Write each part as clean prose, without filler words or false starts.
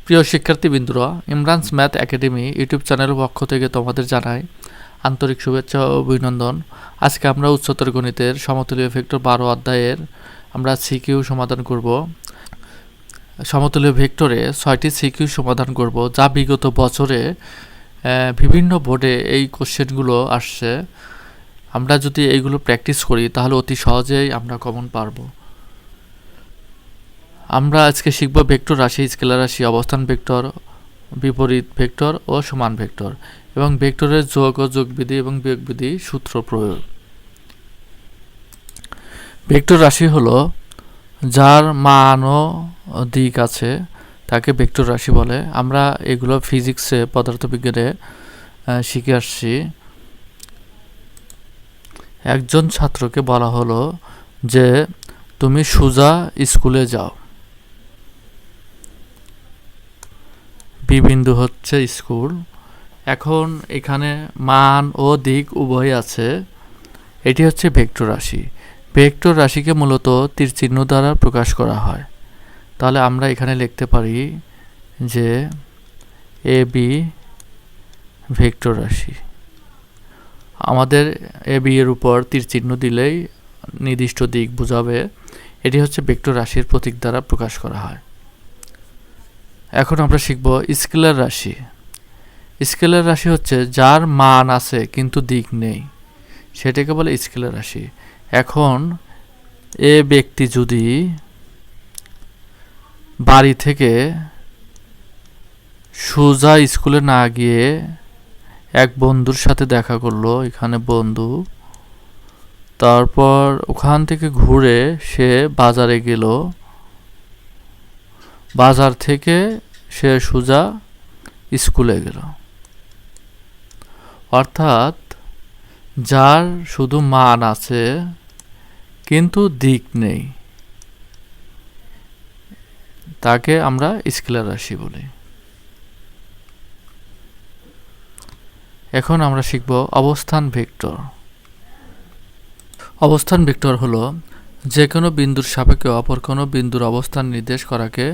প্রিয় শিক্ষার্থীবৃন্দরা, Imran's math academy YouTube চ্যানেলের পক্ষ থেকে তোমাদের জানাই আন্তরিক শুভেচ্ছা ও অভিনন্দন। আজকে আমরা উচ্চতর গণিতের সমতুল্য ভেক্টর 12 অধ্যায়ের আমরা সিকিউ সমাধান করব। সমতুল্য ভেক্টরে 6টি সিকিউ সমাধান করব, যা বিগত বছরে বিভিন্ন বোর্ডে এই কোশ্চেনগুলো আসছে। আমরা যদি এইগুলো প্র্যাকটিস করি তাহলে অতি সহজেই আমরা কমন পারবো। আমরা আজকে শিখব ভেক্টর রাশি, স্কেলার রাশি, অবস্থান ভেক্টর, বিপরীত ভেক্টর ও সমান ভেক্টর এবং ভেক্টরের যোগ ও যোগবিধি এবং বিয়োগবিধি সূত্র প্রয়োগ। ভেক্টর রাশি হলো যার মান ও দিক আছে তাকে ভেক্টর রাশি বলে। আমরা এগুলো ফিজিক্সে, পদার্থবিজ্ঞানে শিখে আসছি। একজন ছাত্রকে বলা হলো যে তুমি সোজা স্কুলে যাও। বি বিন্দু হচ্ছে স্কুল। এখন এখানে মান ও দিক উভয় আছে। এটি হচ্ছে ভেক্টর রাশি। ভেক্টর রাশিকে মূলত তীর চিহ্ন দ্বারা প্রকাশ করা হয়। তাহলে আমরা এখানে লিখতে পারি যে এ বি ভেক্টর রাশি। আমাদের এ বি এর উপর তীর চিহ্ন দিলেই নির্দিষ্ট দিক বোঝাবে। এটি হচ্ছে ভেক্টর রাশির প্রতীক দ্বারা প্রকাশ করা হয়। এখন আমরা শিখব স্কেলার রাশি। স্কেলার রাশি হচ্ছে যার মান আছে কিন্তু দিক নেই, সেটাকে বলে স্কেলার রাশি। এখন এ ব্যক্তি যদি বাড়ি থেকে সোজা স্কুলে না গিয়ে এক বন্ধুর সাথে দেখা করলো, এখানে বন্ধু, তারপর ওখান থেকে ঘুরে সে বাজারে গেল, বাজার থেকে সে সোজা স্কুলে গেল। অর্থাৎ যার শুধু মান আছে কিন্তু দিক নেই, তাকে আমরা স্কেলার রাশি বলি। এখন আমরা শিখব অবস্থান ভেক্টর। অবস্থান ভেক্টর হলো যে কোনো বিন্দুর সাপেক্ষে অপর কোনো বিন্দুর অবস্থান নির্দেশ করাকে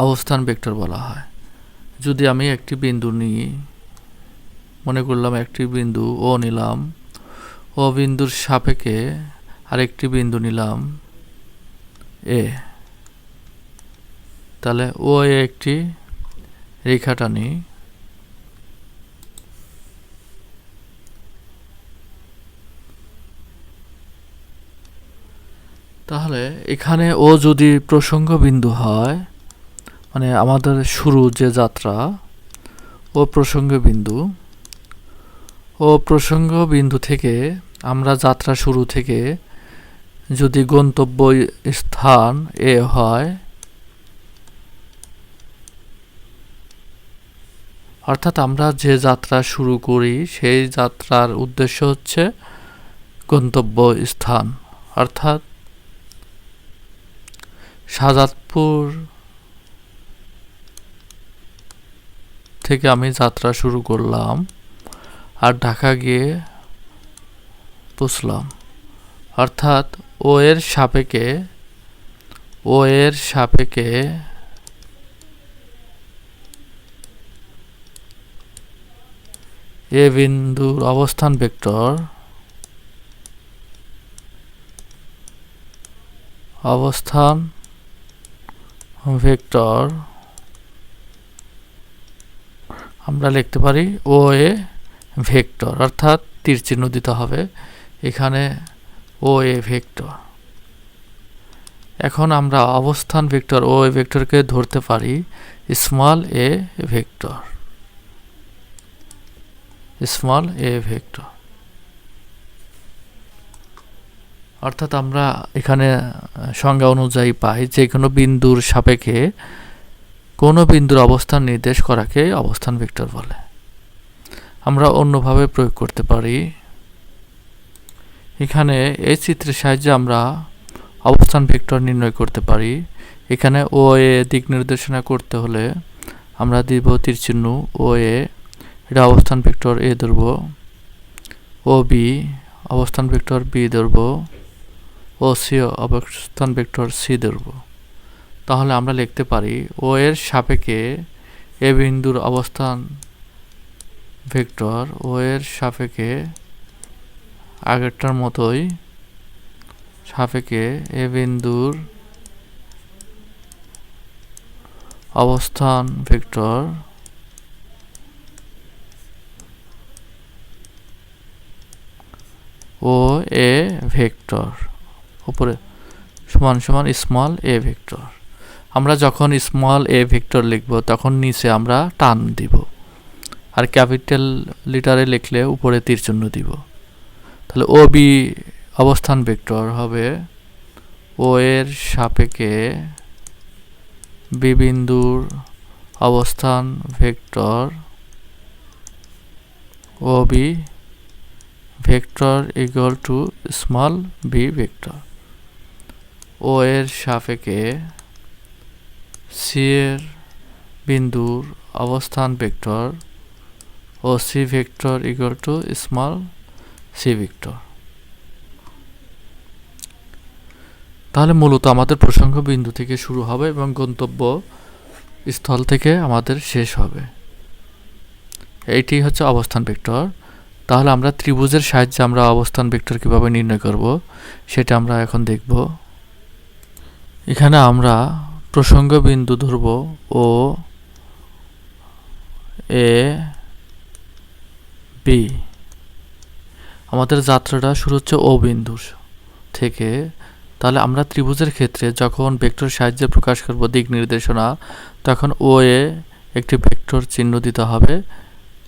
অবস্থান ভেক্টর বলা হয়। যদি আমি একটি বিন্দু নিই, মনে করলাম একটি বিন্দু ও নিলাম, ও বিন্দুর সাপেক্ষে আরেকটি বিন্দু নিলাম এ, তাহলে ও এ একটি রেখা টানি। তাহলে এখানে ও যদি প্রসঙ্গ বিন্দু হয়, মানে আমাদের শুরু যে যাত্রা, ও প্রসঙ্গ বিন্দু, ও প্রসঙ্গ বিন্দু থেকে আমরা যাত্রা শুরু থেকে যদি গন্তব্য স্থান এ হয়, অর্থাৎ আমরা যে যাত্রা শুরু করি সেই যাত্রার উদ্দেশ্য হচ্ছে গন্তব্য স্থান। অর্থাৎ শাহজাদপুর থেকে আমি যাত্রা শুরু করলাম আর ঢাকা গিয়ে পৌঁছলাম। অর্থাৎ ও এর সাপেক্ষে এ বিন্দুর অবস্থান ভেক্টর আমরা লিখতে পারি ও এ ভেক্টর, অর্থাৎ তীর চিহ্ন দিতে হবে এখানে ও এ ভেক্টর। এখন আমরা অবস্থান ভেক্টর ও এ ভেক্টরকে ধরতে পারি স্মল এ ভেক্টর। অর্থাৎ আমরা এখানে সংজ্ঞা অনুযায়ী পাই যে কোনো বিন্দুর সাপেক্ষে কোনো বিন্দুর অবস্থান নির্দেশ করাকে অবস্থান ভেক্টর বলে। আমরা অন্যভাবে প্রয়োগ করতে পারি। এখানে এই চিত্রের সাহায্যে আমরা অবস্থান ভেক্টর নির্ণয় করতে পারি। এখানে ও এ দিক নির্দেশনা করতে হলে আমরা দিব তীর চিহ্ন ও এ, এটা অবস্থান ভেক্টর এ ধরব, ও বি অবস্থান ভেক্টর বি ধরব, ও সি অবস্থান ভেক্টর সি ধরব। তাহলে আমরা লিখতে পারি ও এর সাপেক্ষে এ বিন্দুর অবস্থান ভেক্টর ও এর সাপেক্ষে আগেরটার মতোই সাপেক্ষে এ বিন্দুর অবস্থান ভেক্টর ও এ ভেক্টর উপরে সমান সমান স্মল এ ভেক্টর। আমরা যখন স্মল এ ভেক্টর লিখব তখন নিচে আমরা টান দিব, আর ক্যাপিটাল লিটারে লিখলে উপরে তীরচিহ্ন দিব। তাহলে ও বি অবস্থান ভেক্টর হবে ও এর সাপেক্ষে বি বিন্দুর অবস্থান vector O B vector equal to small B vector. O এর সাপেক্ষে সি এর বিন্দুর অবস্থান vector O C vector equal to small C vector. তাহলে মূলত আমাদের প্রসঙ্গ বিন্দু থেকে শুরু হবে এবং গন্তব্য স্থল থেকে আমাদের শেষ হবে। এইটি হচ্ছে অবস্থান ভেক্টর। তাহলে আমরা ত্রিভুজের সাহায্যে আমরা অবস্থান ভেক্টর কিভাবে নির্ণয় করব সেটা আমরা এখন দেখব। এখানে আমরা প্রসঙ্গ বিন্দু ধরব ও এ বি। আমাদের যাত্রাটা শুরু হচ্ছে ও বিন্দু থেকে। তাহলে আমরা ত্রিভুজের ক্ষেত্রে যখন ভেক্টর সাহায্যে প্রকাশ করব দিক নির্দেশনা, তখন ও এ একটি ভেক্টর চিহ্ন দিতে হবে,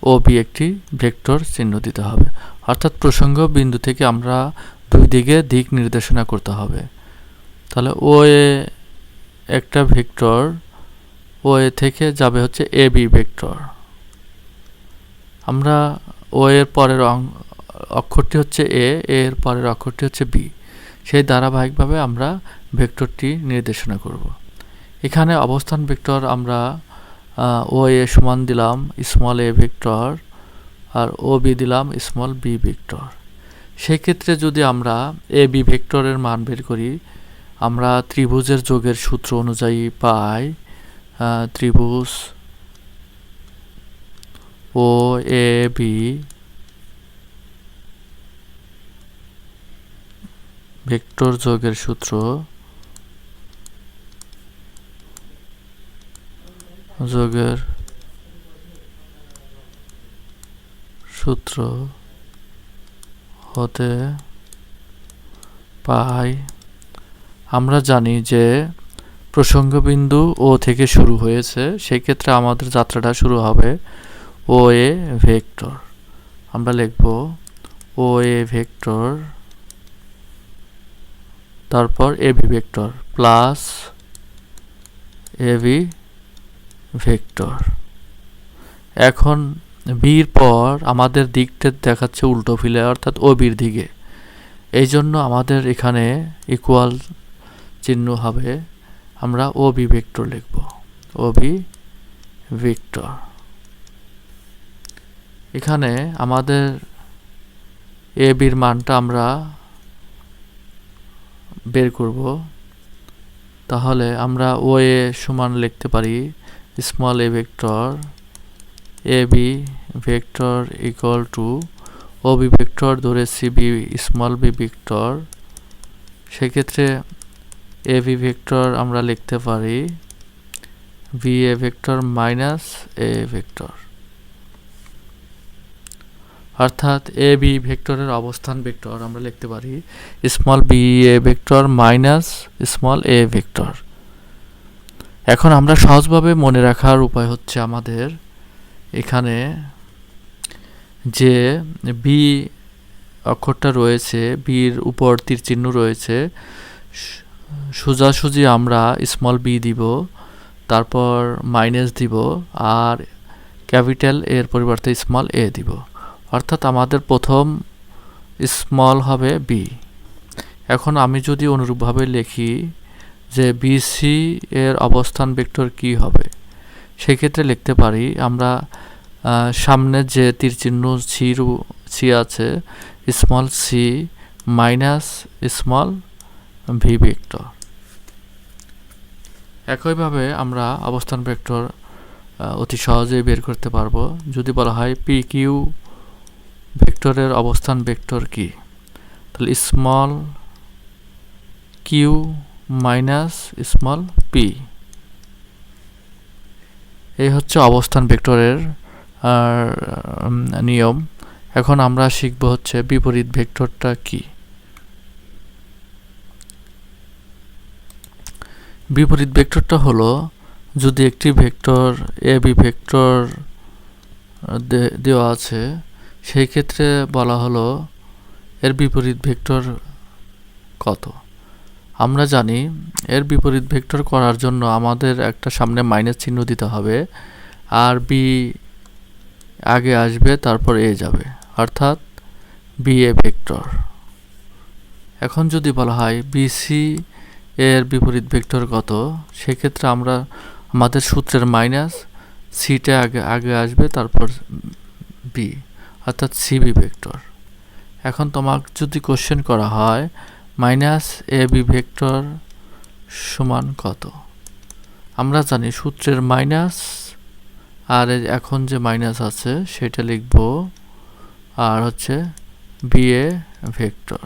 ও বি একটি ভেক্টর চিহ্ন দিতে হবে। অর্থাৎ প্রসঙ্গ বিন্দু থেকে আমরা দুই দিকে দিক নির্দেশনা করতে হবে। তাহলে ও এ একটা ভেক্টর, ও এ থেকে যাবে হচ্ছে এ বি ভেক্টর। আমরা ও এর পরের অক্ষরটি হচ্ছে এ, এর পরের অক্ষরটি হচ্ছে বি। সেই ধারাবাহিকভাবে আমরা ভেক্টরটি নির্দেশনা করব। এখানে অবস্থান ভেক্টর আমরা ও এ সমান দিলাম স্মল এ ভেক্টর আর ও বি দিলাম স্মল বি ভেক্টর। সেক্ষেত্রে যদি আমরা এ বি ভেক্টরের মান বের করি, আমরা ত্রিভুজের যোগের সূত্র অনুযায়ী পাই ত্রিভুজ ও এ বি ভেক্টর যোগের সূত্র হতে পাই। আমরা জানি যে প্রসঙ্গ বিন্দু ও থেকে শুরু হয়েছে, সেই ক্ষেত্রে আমাদের যাত্রাটা শুরু হবে ও এ ভেক্টর। আমরা লিখব ও এ ভেক্টর, তারপর এ বি ভেক্টর প্লাস এ বি ভেক্টর। এখন বির পর আমাদের দিকটা দেখাচ্ছে উল্টো ফিলে, অর্থাৎ ও বির দিকে। এই জন্য আমাদের এখানে ইকুয়াল চিহ্ন হবে, আমরা ও বি ভেক্টর লিখব, ও বি ভেক্টর। এখানে আমাদের এ বির মানটা আমরা বের করব। তাহলে আমরা ও এ সমান লিখতে পারি small A vector A B vector equal to O B vector ধরে C B small B vector. সেক্ষেত্রে এ বি ভেক্টর আমরা লিখতে পারি B A vector minus A vector. অর্থাৎ এ বি ভেক্টরের অবস্থান ভেক্টর আমরা লিখতে পারি small B A vector minus small A vector. এখন আমরা সহজভাবে মনে রাখার উপায় হচ্ছে আমাদের এখানে যে বি অক্ষরটা রয়েছে, বির উপর তীর চিহ্ন রয়েছে, সোজাসুজি আমরা স্মল বি দিব, তারপর মাইনাস দিব, আর ক্যাপিটাল এর পরিবর্তে স্মল এ দিব। অর্থাৎ আমাদের প্রথম স্মল হবে বি। এখন আমি যদি অনুরূপভাবে লিখি যে বিসি এর অবস্থান ভেক্টর কি হবে, সেক্ষেত্রে লিখতে পারি আমরা সামনে যে তীর চিহ্ন সি আছে small c minus small v vector. একইভাবে আমরা অবস্থান ভেক্টর অতি সহজেই বের করতে পারবো। যদি বলা হয় পি কিউ ভেক্টরের অবস্থান ভেক্টর কি, তাহলে small q minus small p, এই হচ্ছে অবস্থান ভেক্টরের নিয়ম। এখন আমরা শিখব হচ্ছে বিপরীত ভেক্টরটা কি। বিপরীত ভেক্টরটা হলো যদি একটি ভেক্টর এ বি ভেক্টর দেওয়া আছে, সেই ক্ষেত্রে বলা হলো এর বিপরীত ভেক্টর কত। আমরা জানি এর বিপরীত ভেক্টর করার জন্য আমাদের একটা সামনে মাইনাস চিহ্ন দিতে হবে, আর বি আগে আসবে, তারপর এ যাবে, অর্থাৎ বি এ ভেক্টর। এখন যদি বলা হয় বিসি এর বিপরীত ভেক্টর কত, সেক্ষেত্রে আমরা আমাদের সূত্রের মাইনাস সিটা আগে আসবে, তারপর বি, অর্থাৎ সিবি ভেক্টর। এখন তোমাকে যদি কোশ্চেন করা হয় মাইনাস এ বি ভেক্টর সমান কত, আমরা জানি সূত্রের মাইনাস আর এখন যে মাইনাস আছে সেটা লিখব, আর হচ্ছে বি এ ভেক্টর।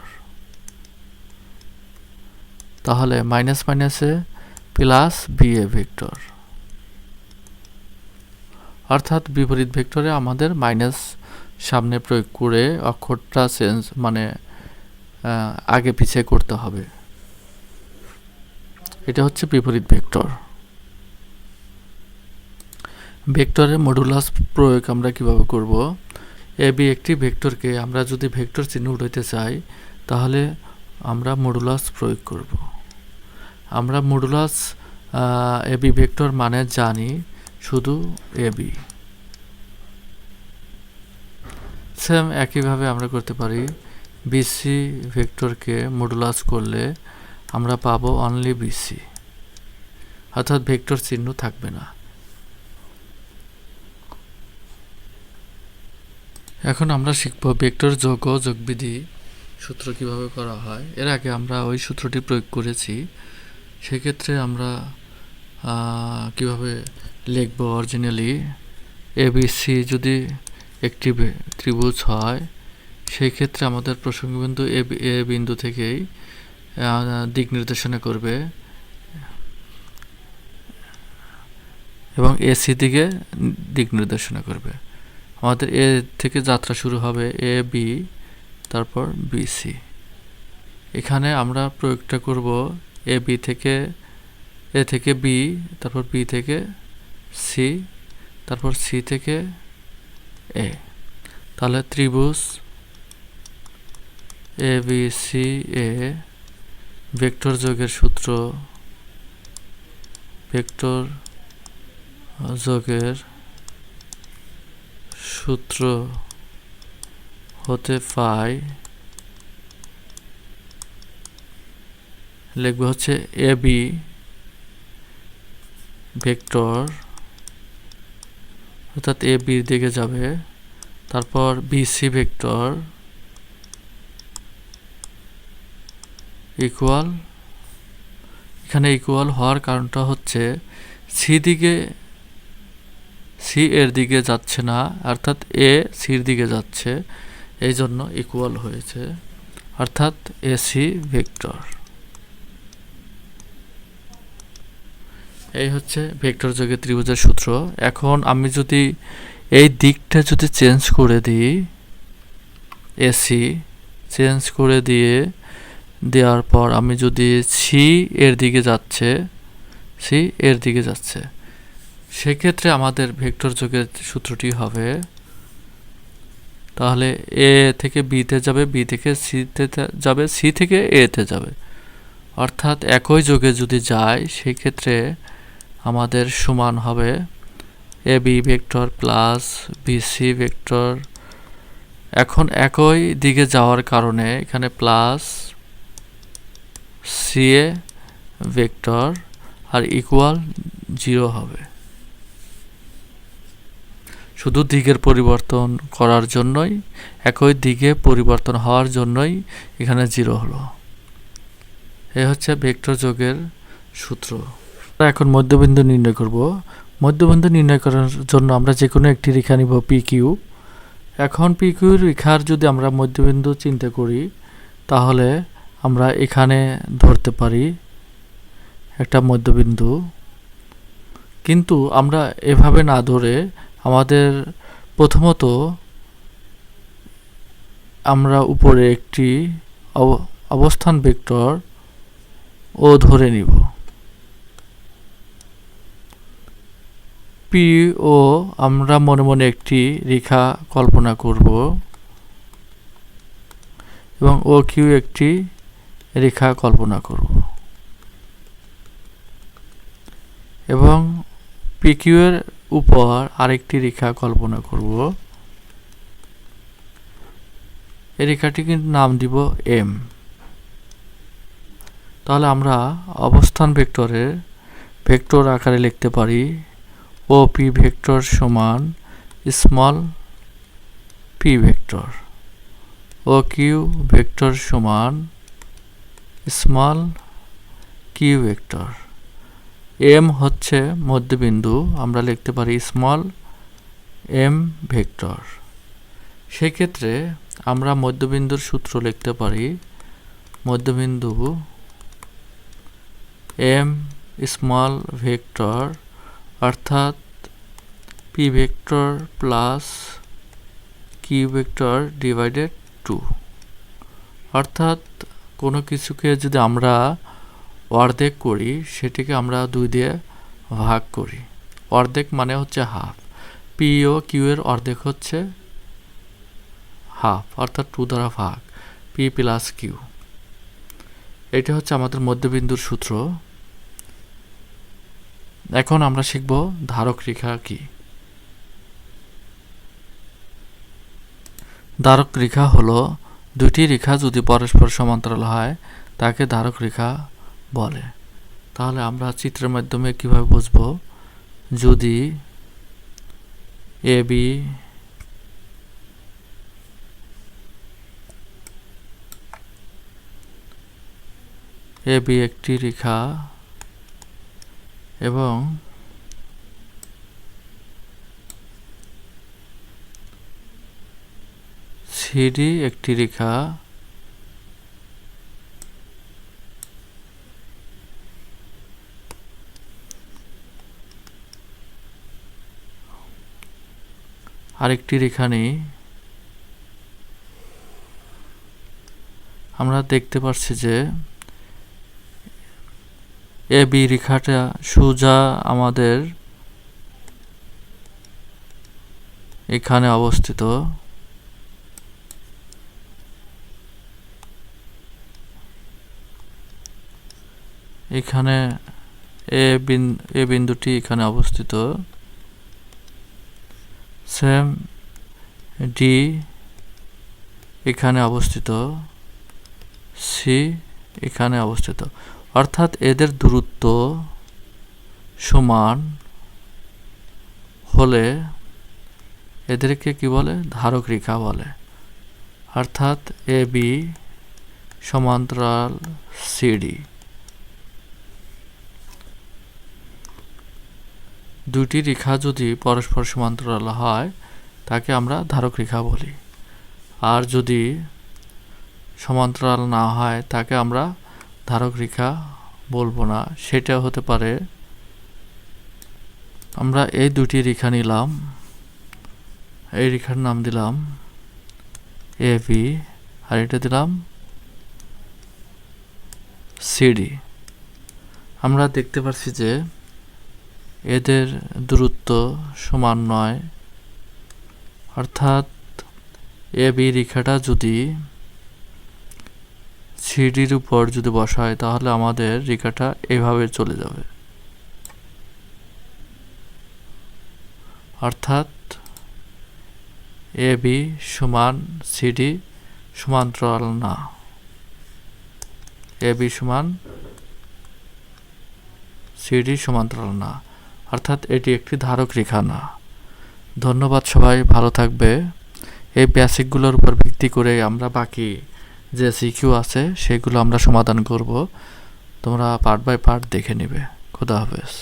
তাহলে মাইনাস মাইনাসে প্লাস বি এ ভেক্টর, অর্থাৎ বিপরীত ভেক্টরে আমাদের মাইনাস সামনে প্রয়োগ করে অক্ষরটা চেঞ্জ মানে আগে পিছিয়ে করতে হবে। এটা হচ্ছে বিপরীত ভেক্টর। ভেক্টরের মডুলাস প্রয়োগ আমরা কিভাবে করব। এ বি একটি ভেক্টরকে আমরা যদি ভেক্টর চিহ্ন উঠাইতে চাই, তাহলে আমরা মডুলাস প্রয়োগ করব। আমরা মডুলাস এ বি ভেক্টর মানে জানি শুধু এ বি। সেম একইভাবে আমরা করতে পারি বিসি ভেক্টরকে মডুলাস করলে আমরা পাবো অনলি বিসি, অর্থাৎ ভেক্টর চিহ্ন থাকবে না। এখন আমরা শিখব ভেক্টর যোগ ও যোগবিধি সূত্র কিভাবে করা হয়। এর আগে আমরা ওই সূত্রটি প্রয়োগ করেছি, সেক্ষেত্রে আমরা কিভাবে লিখব। অরিজিনালি এবিসি যদি একটি ত্রিভুজ হয়, সেই ক্ষেত্রে আমাদের প্রসঙ্গ বিন্দু এ বিন্দু থেকেই দিক নির্দেশনা করবে এবং এসি দিকে দিক নির্দেশনা করবে। আমাদের এ থেকে যাত্রা শুরু হবে এ বি, তারপর বিসি। এখানে আমরা প্রয়োগটা করব এ বি থেকে এ থেকে বি, তারপর বি থেকে সি, তারপর সি থেকে এ। তাহলে ত্রিভুজ A B C A vector যোগের সূত্র, ভেক্টর যোগের সূত্র হতে পাই লিখব হচ্ছে এ বি ভেক্টর, অর্থাৎ এ বির দিকে যাবে, তারপর বিসি ভেক্টর ইকুয়াল, এখানে ইকুয়াল হওয়ার কারণটা হচ্ছে সি এর দিকে যাচ্ছে না, অর্থাৎ এ সির দিকে যাচ্ছে, এই জন্য ইকুয়াল হয়েছে, অর্থাৎ এসি ভেক্টর। এই হচ্ছে ভেক্টর যোগের ত্রিভুজের সূত্র। এখন আমি যদি এই দিকটা যদি চেঞ্জ করে দিই, এসি চেঞ্জ করে দেওয়ার পর আমি যদি সি এর দিকে যাচ্ছে, সেক্ষেত্রে আমাদের ভেক্টর যোগের সূত্রটি হবে, তাহলে এ থেকে বিতে যাবে, বি থেকে সিতে যাবে, সি থেকে এতে যাবে, অর্থাৎ একই যোগে যদি যায়, সেই ক্ষেত্রে আমাদের সমান হবে A B vector plus BC vector. এখন একই দিকে যাওয়ার কারণে এখানে প্লাস সি এ ভেক্টর আর ইকুয়াল 0 হবে। শুধু দিকের পরিবর্তন করার জন্যই, একই দিকে পরিবর্তন হওয়ার জন্যই এখানে 0 হলো। এ হচ্ছে ভেক্টর যোগের সূত্র। এখন মধ্যবিন্দু নির্ণয় করব। মধ্যবিন্দু নির্ণয় করার জন্য আমরা যে কোনো একটি রেখা নিব পি কিউ। এখন পি কিউ রেখার যদি আমরা মধ্যবিন্দু চিন্তা করি তাহলে আমরা এখানে ধরতে পারি একটা মধ্যবিন্দু, কিন্তু আমরা এভাবে না ধরে আমাদের প্রথমত আমরা উপরে একটি অবস্থান ভেক্টর ও ধরে নিব। পি ও আমরা মনে মনে একটি রেখা কল্পনা করব এবং ও কিউ একটি রেখা কল্পনা করব এবং পি কিউ এর উপর আরেকটি রেখা কল্পনা করব। এই রেখাটিকে নাম দিব এম। তাহলে আমরা অবস্থান ভেক্টরের ভেক্টর আকারে লিখতে পারি ও পি ভেক্টর সমান small P vector, O Q vector সমান স্মল কিউ ভেক্টর। এম হচ্ছে মধ্যবিন্দু, আমরা লিখতে পারি স্মল এম ভেক্টর। সেক্ষেত্রে আমরা মধ্যবিন্দুর সূত্র লিখতে পারি মধ্যবিন্দু এম স্মল ভেক্টর অর্থাৎ p vector plus q vector divided 2। অর্থাৎ কোনো কিছুকে যদি আমরা অর্ধেক করি সেটিকে আমরা 2 দিয়ে ভাগ করি। অর্ধেক মানে হচ্ছে হাফ। পি ও কিউ এর অর্ধেক হচ্ছে হাফ, অর্থাৎ 2 দ্বারা ভাগ, পি প্লাস কিউ। এটা হচ্ছে আমাদের মধ্যবিন্দুর সূত্র। এখন আমরা শিখব ধারক রেখা কি। ধারক রেখা হলো দুটি রেখা যদি পরস্পর সমান্তরাল হয় তাকে ধারক রেখা বলে। তাহলে আমরা চিত্রের মাধ্যমে কিভাবে বুঝব? যদি এবি একটি রেখা এবং সিডি একটি রেখা, আরেকটি রেখা নেই, আমরা দেখতে পাচ্ছি যে এবি রেখাটা সোজা আমাদের এখানে অবস্থিত। এখানে এ বিন্দুটি এখানে অবস্থিত। সেম ডি এখানে অবস্থিত, সি এখানে অবস্থিত। অর্থাৎ এদের দূরত্ব সমান হলে এদেরকে কি বলে? ধারক রেখা বলে। অর্থাৎ এ বি সমান্তরাল সিডি। দুটি রেখা যদি পরস্পর সমান্তরাল হয় তাকে আমরা ধারক রেখা বলি, আর যদি সমান্তরাল না হয় তাকে আমরা ধারক রেখা বলবো না। সেটা হতে পারে আমরা এই দুটি রেখা নিলাম, এই রেখার নাম দিলাম এ ভি আর এটা দিলাম সিডি। আমরা দেখতে পাচ্ছি যে এদের দূরত্ব সমান নয়। অর্থাৎ এ বি রেখাটা যদি সিডির উপর যদি বসায় তাহলে আমাদের রেখাটা এভাবে চলে যাবে। অর্থাৎ এ বি সমান সিডি সমান্তরাল না। এ বি সমান সিডি সমান্তরাল না, অর্থাৎ এটি একটি ধারক রেখা না। ধন্যবাদ, সবাই ভালো থাকবে। এই বেসিকগুলোর উপর ভিত্তি করে আমরা বাকি যে সিকিউ আছে সেগুলো আমরা সমাধান করব। তোমরা পার্ট বাই পার্ট দেখে নেবে। খোদা হাফেজ।